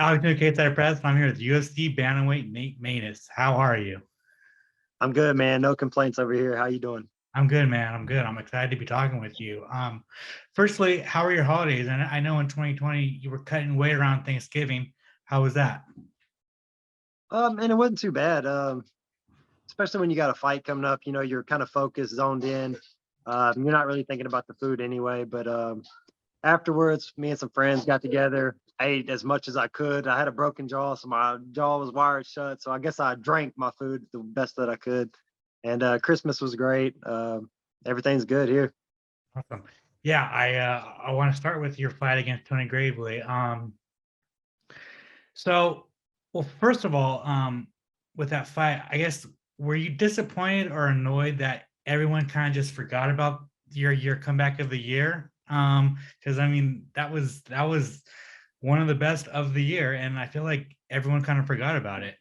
I was doing K-Side Press, and I'm here with UFC bantamweight Nate Maness. How are you? I'm good, man. No complaints over here. How you doing? I'm good, man. I'm good. I'm excited to be talking with you. Firstly, how are your holidays? And I know in 2020 you were cutting weight around Thanksgiving. How was that? And it wasn't too bad. Especially when you got a fight coming up. You know, you're kind of focused, zoned in. You're not really thinking about the food anyway. But afterwards, me and some friends got together. I ate as much as I could. I had a broken jaw, so my jaw was wired shut. So I guess I drank my food the best that I could. And Christmas was great. Everything's good here. Awesome. Yeah, I want to start with your fight against Tony Gravely. So, well, first of all, with that fight, I guess were you disappointed or annoyed that everyone kind of just forgot about your comeback of the year? Because I mean that was one of the best of the year, and I feel like everyone kind of forgot about it.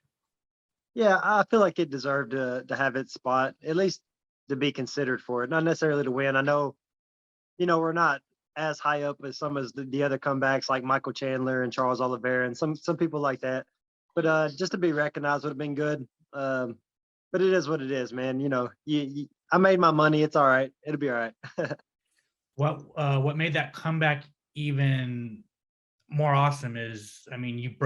Yeah, I feel like it deserved to have its spot, at least to be considered for it, not necessarily to win. I know, we're not as high up as some as the other comebacks like Michael Chandler and Charles Oliveira and some people like that. But just to be recognized would have been good. But it is what it is, man. I made my money. It's all right. It'll be all right. What made that comeback even more awesome is, I mean,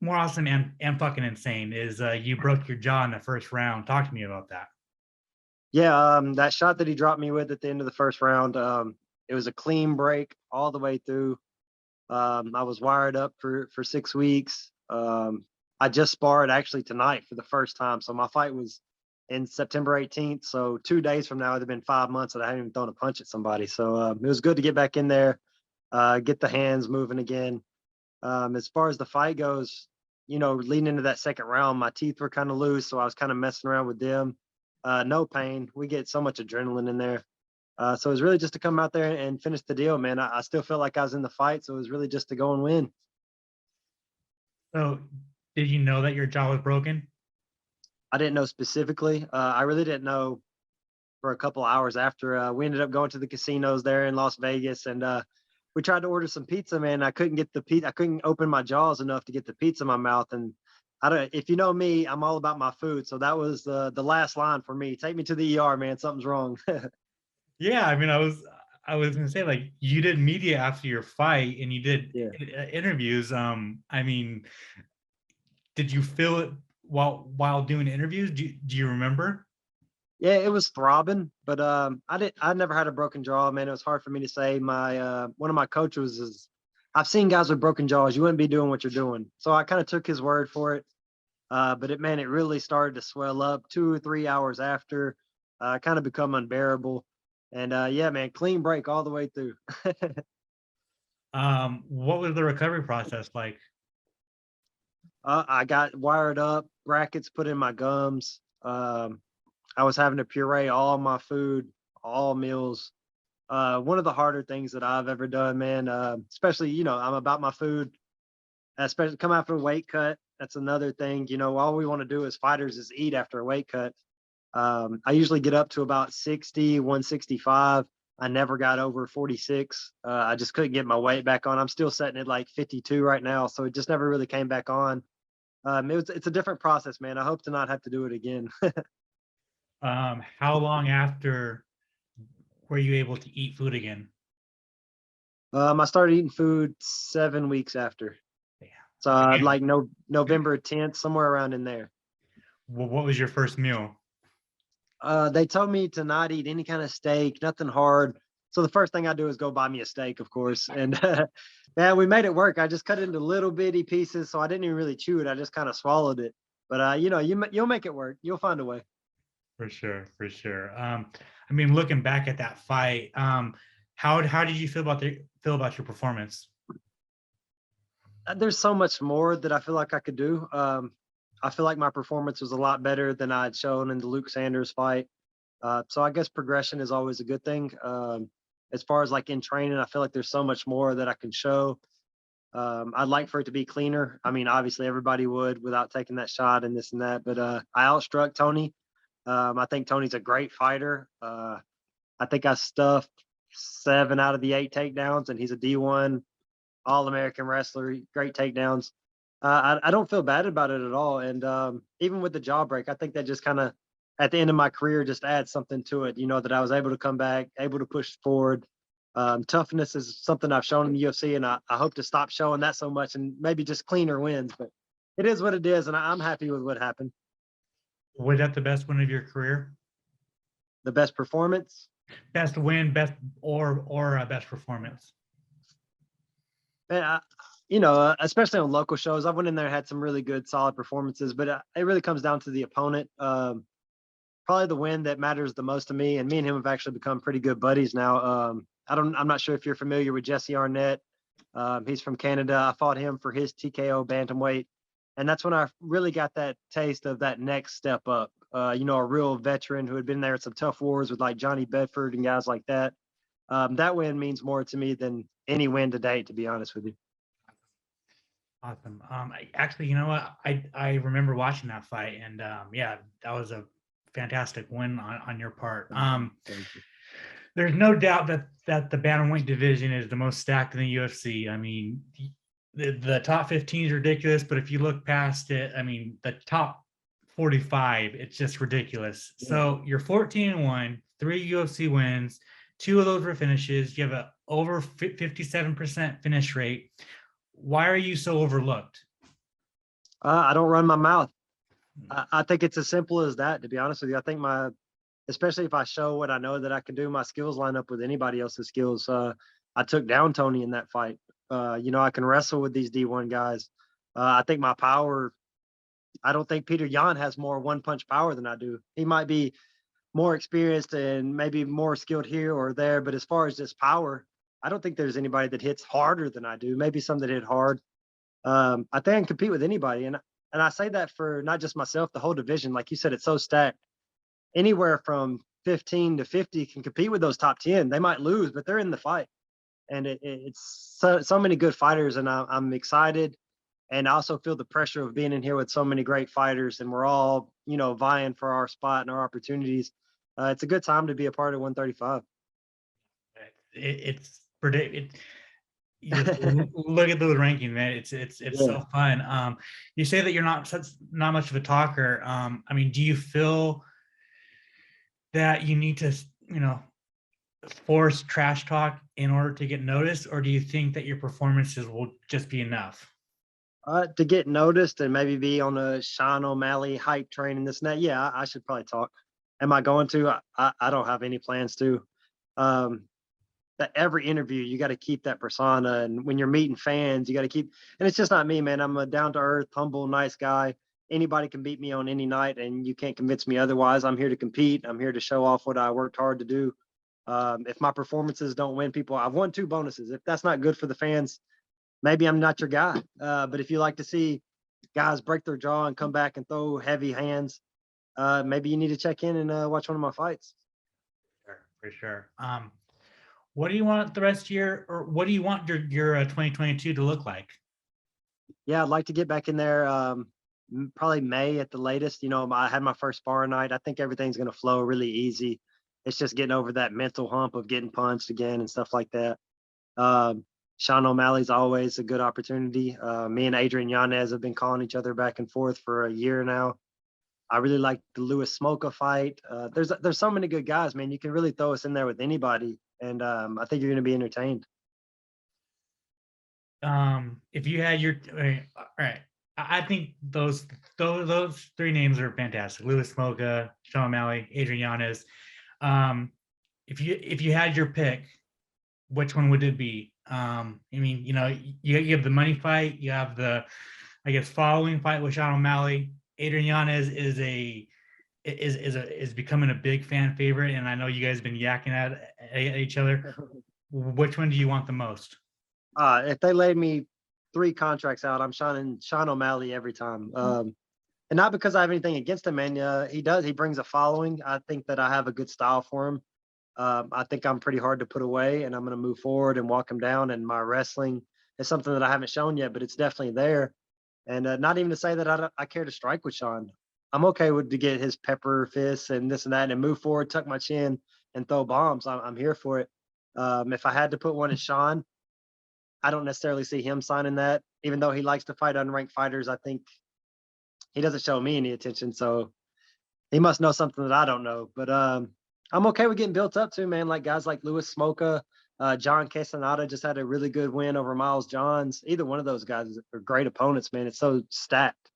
more awesome and fucking insane is you broke your jaw in the first round. Talk to me about that. Yeah, that shot that he dropped me with at the end of the first round, it was a clean break all the way through. I was wired up for 6 weeks. I just sparred actually tonight for the first time. So my fight was in September 18th. So 2 days from now, it'd have been 5 months that I hadn't even thrown a punch at somebody. So it was good to get back in there, get the hands moving again. As far as the fight goes, leading into that second round, my teeth were kind of loose. So I was kind of messing around with them. No pain. We get so much adrenaline in there. So it was really just to come out there and finish the deal, man. I still felt like I was in the fight, so it was really just to go and win. So, did you know that your jaw was broken? I didn't know specifically. I really didn't know for a couple hours after. We ended up going to the casinos there in Las Vegas, and we tried to order some pizza. Man, I couldn't get the pizza. I couldn't open my jaws enough to get the pizza in my mouth. And I don't. If you know me, I'm all about my food. So that was the last line for me. Take me to the ER, man. Something's wrong. Yeah, I mean, I was gonna say, like, you did media after your fight and you did Yeah. interviews. I mean, did you feel it while doing interviews? Do you remember? Yeah, it was throbbing, but I never had a broken jaw, man. It was hard for me to say. My one of my coaches is I've seen guys with broken jaws, you wouldn't be doing what you're doing. So I kind of took his word for it. But it really started to swell up 2 or 3 hours after, kind of become unbearable. And yeah, man, clean break all the way through. What was the recovery process like? I got wired up, brackets put in my gums. I was having to puree all my food, all meals. One of the harder things that I've ever done, man. Especially, I'm about my food, especially come after a weight cut. That's another thing. All we want to do as fighters is eat after a weight cut. I usually get up to about 60, 165. I never got over 46. I just couldn't get my weight back on. I'm still sitting at like 52 right now, so it just never really came back on. It's a different process, man. I hope to not have to do it again. How long after were you able to eat food again? I started eating food 7 weeks after. Yeah. So And like no November 10th, somewhere around in there. what was your first meal? They told me to not eat any kind of steak, nothing hard. So the first thing I do is go buy me a steak, of course. And man, we made it work. I just cut it into little bitty pieces, so I didn't even really chew it. I just kind of swallowed it. But you'll make it work. You'll find a way. For sure, for sure. I mean, looking back at that fight, how did you feel about your performance? There's so much more that I feel like I could do. I feel like my performance was a lot better than I had shown in the Luke Sanders fight. So I guess progression is always a good thing. As far as like in training, I feel like there's so much more that I can show. I'd like for it to be cleaner. I mean, obviously everybody would without taking that shot and this and that, but I outstruck Tony. I think Tony's a great fighter. I think I stuffed 7 out of the 8 takedowns, and he's a D1 All American wrestler, great takedowns. I don't feel bad about it at all. And even with the jaw break, I think that just kind of at the end of my career just adds something to it. You know, that I was able to come back, able to push forward. Toughness is something I've shown in the UFC, and I hope to stop showing that so much and maybe just cleaner wins. But it is what it is, and I'm happy with what happened. Was that the best win of your career? The best performance, Best win, best or best performance? man, especially on local shows, I went in there, had some really good, solid performances, but it really comes down to the opponent. Probably the win that matters the most to me, and me and him have actually become pretty good buddies now. I'm not sure if you're familiar with Jesse Arnett. He's from Canada. I fought him for his TKO bantamweight, and that's when I really got that taste of that next step up. A real veteran who had been there at some tough wars with like Johnny Bedford and guys like that. That win means more to me than any win to date, to be honest with you. Awesome. Actually, you know what? I remember watching that fight, and yeah, that was a fantastic win on your part. Thank you. There's no doubt that the bantamweight division is the most stacked in the UFC. I mean, the top 15 is ridiculous, but if you look past it, I mean, the top 45, it's just ridiculous. Yeah. So you're 14-1, 3 UFC wins, 2 of those were finishes. You have a over 57% finish rate. Why are you so overlooked? I don't run my mouth. I think it's as simple as that, to be honest with you. I think especially if I show what I know that I can do, my skills line up with anybody else's skills. I took down Tony in that fight. I can wrestle with these D1 guys. I think my power, I don't think Peter Yan has more one punch power than I do. He might be more experienced and maybe more skilled here or there, but as far as just power, I don't think there's anybody that hits harder than I do. Maybe some that hit hard. I think I can compete with anybody. And I say that for not just myself, the whole division. Like you said, it's so stacked. Anywhere from 15 to 50 can compete with those top 10. They might lose, but they're in the fight. And it's so many good fighters, and I'm excited. And I also feel the pressure of being in here with so many great fighters, and we're all, vying for our spot and our opportunities. It's a good time to be a part of 135. It's predict. You just look at those rankings, man. It's Yeah. so fun. You say that you're not much of a talker. I mean, do you feel that you need to, force trash talk in order to get noticed, or do you think that your performances will just be enough? To get noticed and maybe be on a Sean O'Malley hype train and this and that, yeah, I should probably talk. Am I going to? I don't have any plans to. Um, that every interview you got to keep that persona, and when you're meeting fans you got to keep, and it's just not me, man. I'm a down to earth, humble, nice guy. Anybody can beat me on any night, and you can't convince me otherwise. I'm here to compete. I'm here to show off what I worked hard to do. If my performances don't win people, I've won 2 bonuses. If that's not good for the fans, maybe I'm not your guy. But if you like to see guys break their jaw and come back and throw heavy hands, maybe you need to check in and watch one of my fights. Sure, for sure. What do you want the rest of your, or what do you want your 2022 to look like? Yeah, I'd like to get back in there. Probably May at the latest. I had my first sparring night. I think everything's going to flow really easy. It's just getting over that mental hump of getting punched again and stuff like that. Sean O'Malley's always a good opportunity. Me and Adrian Yanez have been calling each other back and forth for a year now. I really like the Lewis Smoka fight. There's so many good guys, man. You can really throw us in there with anybody, and I think you're going to be entertained. If you had all right, I think those 3 names are fantastic: Lewis Smoka, Sean O'Malley, Adrian Yanez. If you had your pick, which one would it be? I mean, you have the money fight, you have the, I guess, following fight with Sean O'Malley. Adrian Yanez is becoming a big fan favorite, and I know you guys have been yakking at each other. Which one do you want the most? If they laid me 3 contracts out, I'm Sean O'Malley every time. And not because I have anything against him, man. He brings a following. I think that I have a good style for him. I think I'm pretty hard to put away, and I'm going to move forward and walk him down. And my wrestling is something that I haven't shown yet, but it's definitely there. And not even to say that I care to strike with Sean. I'm okay with to get his pepper fists and this and that and move forward, tuck my chin, and throw bombs. I'm here for it. If I had to put one at Sean, I don't necessarily see him signing that even though he likes to fight unranked fighters, I think he doesn't show me any attention. So he must know something that I don't know. But I'm okay with getting built up too, man. Like guys like Louis Smoka, John Castaneda just had a really good win over Miles Johns. Either one of those guys are great opponents, man. It's so stacked.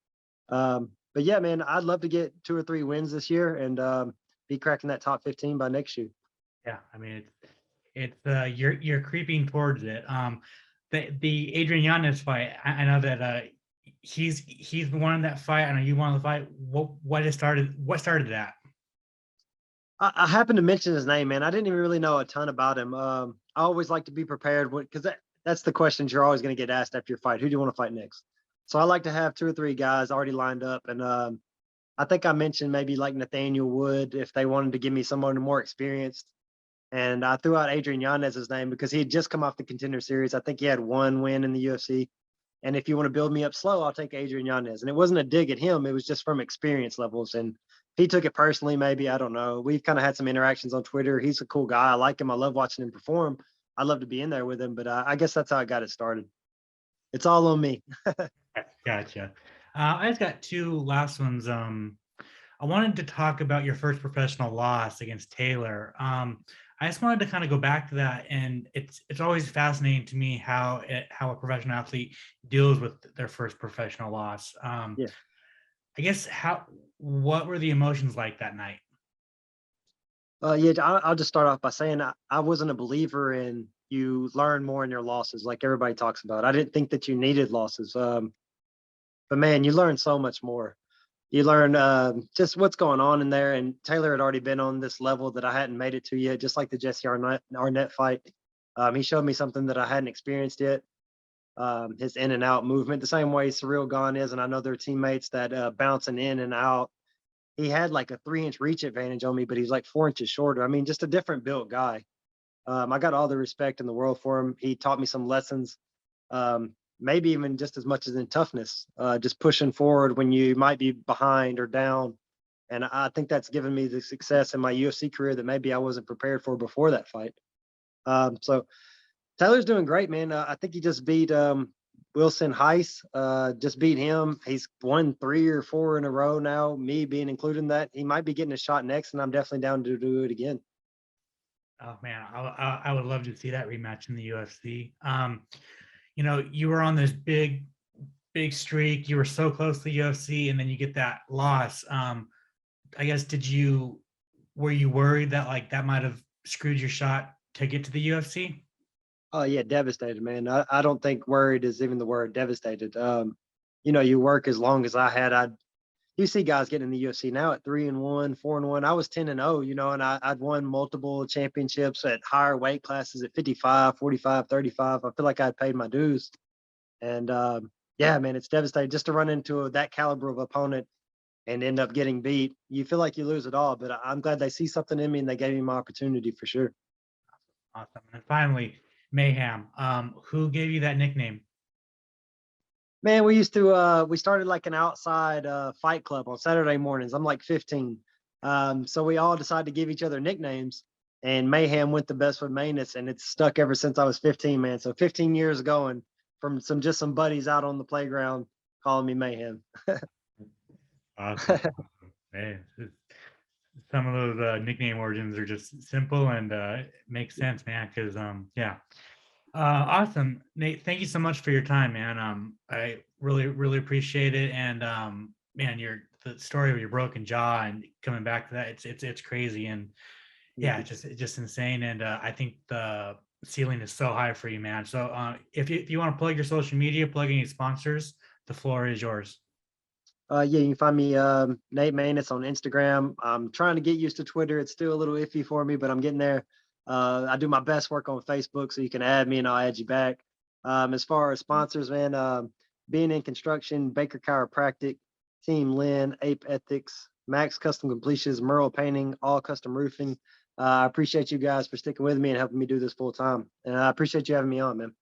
But yeah, man, I'd love to get 2 or 3 wins this year and be cracking that top 15 by next year. Yeah, I mean it's you're creeping towards it. The Adrian Yanez fight, I know that he's the one in that fight. I know you won the fight. What started that? I happened to mention his name, man. I didn't even really know a ton about him. I always like to be prepared because that's the questions you're always going to get asked after your fight. Who do you want to fight next? So I like to have 2 or 3 guys already lined up. And I think I mentioned maybe like Nathaniel Wood if they wanted to give me someone more experienced. And I threw out Adrian Yanez's name because he had just come off the Contender Series. I think he had 1 win in the UFC. And if you want to build me up slow, I'll take Adrian Yanez. And it wasn't a dig at him. It was just from experience levels. And he took it personally, maybe. I don't know. We've kind of had some interactions on Twitter. He's a cool guy. I like him. I love watching him perform. I'd love to be in there with him. But I guess that's how I got it started. It's all on me. Gotcha. I just got 2 last ones. I wanted to talk about your first professional loss against Taylor. I just wanted to kind of go back to that, and it's always fascinating to me how a professional athlete deals with their first professional loss. Yeah. I guess what were the emotions like that night? Yeah, I'll just start off by saying I wasn't a believer in you learn more in your losses, like everybody talks about. I didn't think that you needed losses. But man, you learn so much more. You learn just what's going on in there. And Taylor had already been on this level that I hadn't made it to yet, just like the Jesse Arnett fight. He showed me something that I hadn't experienced yet. His in and out movement, the same way Cyril Gahn is, and I know their teammates that bouncing in and out. He had like a 3-inch reach advantage on me, but he's like 4 inches shorter. I mean, just a different built guy. I got all the respect in the world for him. He taught me some lessons, maybe even just as much as in toughness, just pushing forward when you might be behind or down. And I think that's given me the success in my UFC career that maybe I wasn't prepared for before that fight. So Taylor's doing great, man. I think he just beat Wilson Heiss, just beat him. He's won 3 or 4 in a row now, me being included in that. He might be getting a shot next, and I'm definitely down to do it again. Oh man, I would love to see that rematch in the UFC. You were on this big streak. You were so close to the UFC, and then you get that loss. I guess were you worried that like that might have screwed your shot to get to the UFC? Oh yeah, devastated, man. I don't think worried is even the word. Devastated. You work as long as I had. You see guys getting in the UFC now at 3-1, 4-1. I was 10-0, and I'd won multiple championships at higher weight classes at 55, 45, 35. I feel like I'd paid my dues. And yeah, man, it's devastating just to run into that caliber of opponent and end up getting beat. You feel like you lose it all, but I'm glad they see something in me and they gave me my opportunity for sure. Awesome. And finally, Mayhem. Who gave you that nickname? Man, we started like an outside fight club on Saturday mornings. I'm like 15. So we all decided to give each other nicknames, and Mayhem went the best with Maness, and it's stuck ever since I was 15, man. So 15 years going from some buddies out on the playground calling me Mayhem. Awesome. Hey, some of those nickname origins are just simple and it makes sense, man. Because yeah. Awesome, Nate. Thank you so much for your time, man. I really appreciate it. And man, the story of your broken jaw and coming back to that, it's crazy. And yeah, it's just insane. And I think the ceiling is so high for you, man. So if you want to plug your social media, plug any sponsors, the floor is yours. Yeah, you can find me Nate Maness on Instagram. I'm trying to get used to Twitter. It's still a little iffy for me, but I'm getting there. I do my best work on Facebook, so you can add me and I'll add you back. As far as sponsors, man, being in construction, Baker Chiropractic, Team Lynn, Ape Ethics, Max Custom Completions, Merle Painting, All Custom Roofing. I appreciate you guys for sticking with me and helping me do this full time. And I appreciate you having me on, man.